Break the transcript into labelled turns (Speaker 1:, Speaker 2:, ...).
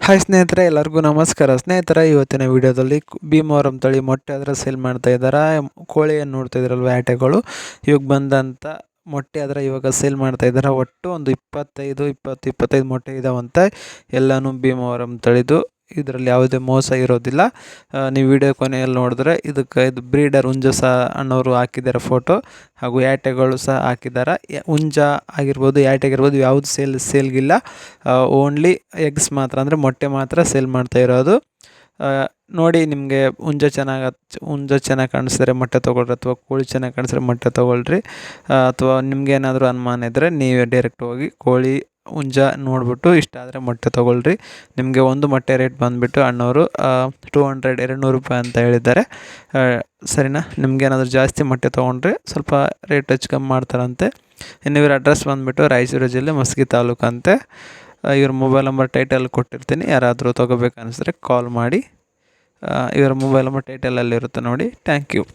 Speaker 1: Hi ಸ್ನೇಹಿತರೆ, ಎಲ್ಲರಿಗೂ ನಮಸ್ಕಾರ. ಸ್ನೇಹಿತರೆ, ಇವತ್ತಿನ ವಿಡಿಯೋದಲ್ಲಿ ಭೀಮವರಂ ತಳಿ ಮೊಟ್ಟೆ ಆದರೆ ಸೇಲ್ ಮಾಡ್ತಾ ಇದ್ದಾರೆ. ಕೋಳಿಯನ್ನು ನೋಡ್ತಾ ಇದ್ರಲ್ವ, ಆಟೆಗಳು ಇವಾಗ ಬಂದಂಥ ಮೊಟ್ಟೆ ಆದರೆ ಇವಾಗ ಸೇಲ್ ಮಾಡ್ತಾ ಇದ್ದಾರೆ. ಒಟ್ಟು ಒಂದು 25 ಮೊಟ್ಟೆ ಇದಾವಂತೆ. ಎಲ್ಲನೂ ಭೀಮವರಂ ತಳಿದು. ಇದರಲ್ಲಿ ಯಾವುದೇ ಮೋಸ ಇರೋದಿಲ್ಲ. ನೀವು ವಿಡಿಯೋ ಕೊನೆಯಲ್ಲಿ ನೋಡಿದ್ರೆ ಇದು ಬ್ರೀಡರ್ ಹುಂಜ ಸಹ ಅಣ್ಣವರು ಹಾಕಿದ್ದಾರೆ ಫೋಟೋ, ಹಾಗೂ ಯಾಟೆಗಳು ಸಹ ಹಾಕಿದ್ದಾರೆ. ಹುಂಜ ಆಗಿರ್ಬೋದು, ಯಾಟೆ ಆಗಿರ್ಬೋದು, ಯಾವುದು ಸೇಲ್ಗಿಲ್ಲ. ಓನ್ಲಿ ಎಗ್ಸ್ ಮಾತ್ರ, ಅಂದರೆ ಮೊಟ್ಟೆ ಮಾತ್ರ ಸೇಲ್ ಮಾಡ್ತಾ ಇರೋದು. ನೋಡಿ, ನಿಮಗೆ ಹುಂಜ ಚೆನ್ನಾಗಿ ಕಾಣಿಸಿದ್ರೆ ಮೊಟ್ಟೆ ತೊಗೊಳ್ರಿ, ಅಥವಾ ಕೋಳಿ ಚೆನ್ನಾಗಿ ಕಾಣಿಸಿದ್ರೆ ಮೊಟ್ಟೆ ತೊಗೊಳ್ರಿ. ಅಥವಾ ನಿಮ್ಗೇನಾದರೂ ಅನುಮಾನ ಇದ್ದರೆ ನೀವೇ ಡೈರೆಕ್ಟ್ ಹೋಗಿ ಕೋಳಿ ಹುಂಜ ನೋಡಿಬಿಟ್ಟು ಇಷ್ಟ ಆದರೆ ಮೊಟ್ಟೆ ತೊಗೊಳ್ರಿ. ನಿಮಗೆ ಒಂದು ಮೊಟ್ಟೆ ರೇಟ್ ಬಂದುಬಿಟ್ಟು ಅಣ್ಣವರು 200 ರೂಪಾಯಿ ಅಂತ ಹೇಳಿದ್ದಾರೆ. ಸರಿನಾ? ನಿಮ್ಗೇನಾದರೂ ಜಾಸ್ತಿ ಮೊಟ್ಟೆ ತೊಗೊಂಡ್ರೆ ಸ್ವಲ್ಪ ರೇಟ್ ಹೆಚ್ಚು ಕಮ್ಮಿ ಮಾಡ್ತಾರಂತೆ. ಇನ್ನು ಇವ್ರ ಅಡ್ರೆಸ್ ಬಂದುಬಿಟ್ಟು ರಾಯಚೂರು ಜಿಲ್ಲೆ ಮಸ್ಕಿ ತಾಲೂಕು ಅಂತೆ. ಇವ್ರ ಮೊಬೈಲ್ ನಂಬರ್ ಟೈಟಲ್ ಕೊಟ್ಟಿರ್ತೀನಿ. ಯಾರಾದರೂ ತೊಗೋಬೇಕು ಅನಿಸಿದ್ರೆ ಕಾಲ್ ಮಾಡಿ. ಇವರ ಮೊಬೈಲ್ ನಂಬರ್ ಟೈಟಲಲ್ಲಿರುತ್ತೆ ನೋಡಿ. Thank you.